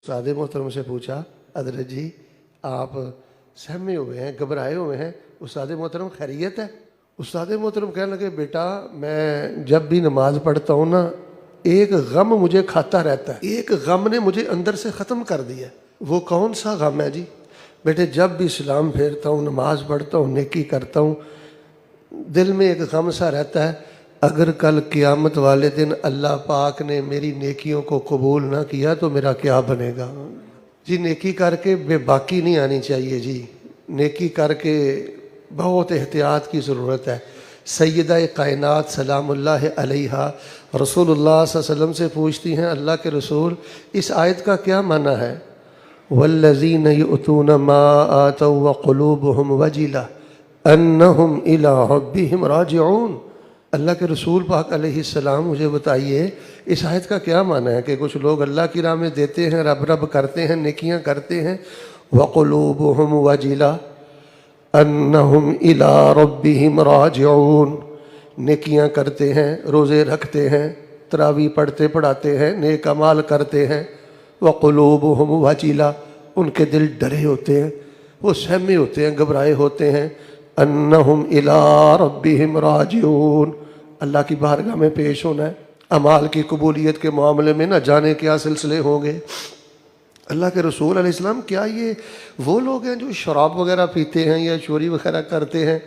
उस्ताद मोहतरम से पूछा, हज़रत जी आप सहमे हुए हैं, घबराए हुए हैं, उस्ताद मोहतरम खैरियत है? उस्ताद मोहतरम कहने लगे, बेटा मैं जब भी नमाज पढ़ता हूँ ना, एक गम मुझे खाता रहता है, एक गम ने मुझे अंदर से ख़त्म कर दिया। वो कौन सा गम है जी? बेटे जब भी सलाम फेरता हूँ, नमाज पढ़ता हूँ, नेकी करता हूँ, दिल में एक गम सा रहता है, अगर कल क़यामत वाले दिन अल्लाह पाक ने मेरी नेकियों को कबूल ना किया तो मेरा क्या बनेगा। जी नेकी करके बेबाकी नहीं आनी चाहिए जी, नेकी करके बहुत एहतियात की ज़रूरत है। सैयदा कायनात सलामुल्लाह अलैहा रसूलुल्लाह सल्लल्लाहु अलैहि वसल्लम से पूछती हैं, अल्लाह के रसूल इस आयत का क्या माना है? वल्लज़ीन युअतून मा आतौ व क़ुलूबुहुम वजिला अन्नहुम इला रब्बिहिम राजिऊन। अल्लाह के रसूल पाक अलैहिस्सलाम मुझे बताइए इस आयत का क्या माना है कि कुछ लोग अल्लाह की राह में देते हैं, रब रब करते हैं, नेकियां करते हैं, वक़ुलूबुहुम वजिला अन्नहुम इला रब्बिहिम राजिऊन, नेकियां करते हैं, रोज़े रखते हैं, तरावी पढ़ते पढ़ाते हैं, नेक अमाल करते हैं, वक़ुलूबुहुम वजिला, उनके दिल डरे होते हैं, वो सहमे होते हैं, घबराए होते हैं, अन्नहुम इला रब्बिहिम राजिऊन, अल्लाह की बारगाह में पेश होना है। अमाल की कबूलियत के मामले में न जाने क्या सिलसिले होंगे। अल्लाह के रसूल अलैहिस्सलाम क्या ये वो लोग हैं जो शराब वगैरह पीते हैं या चोरी वगैरह करते हैं?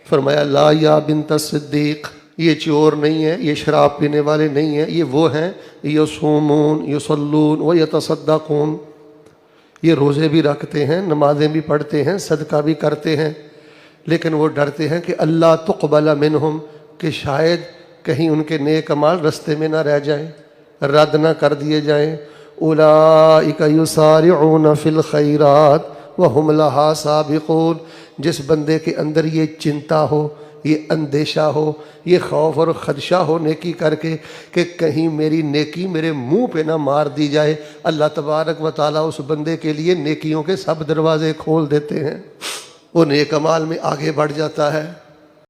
फरमाया ला या बिन्त सिद्दीक, ये चोर नहीं है, ये शराब पीने वाले नहीं हैं, ये वो हैं यसूमून युसल्लून व यतसद्दक़ून, ये रोज़े भी रखते हैं, नमाजें भी पढ़ते हैं, सदका भी करते हैं, लेकिन वो डरते हैं कि अल्लाह तुक़बल मिनहुम, कि शायद कहीं उनके नेक अमाल रस्ते में ना रह जाएं, रद्द ना कर दिए जाएं। उलाइका युसारिऊन फिल खैरात व हुम लहा साबिकून, जिस बंदे के अंदर ये चिंता हो, ये अंदेशा हो, ये खौफ और ख़दशा हो नेकी करके कि कहीं मेरी नेकी मेरे मुंह पे ना मार दी जाए, अल्लाह तबारक व तआला उस बंदे के लिए नेकियों के सब दरवाज़े खोल देते हैं, वो नेक अमाल में आगे बढ़ जाता है।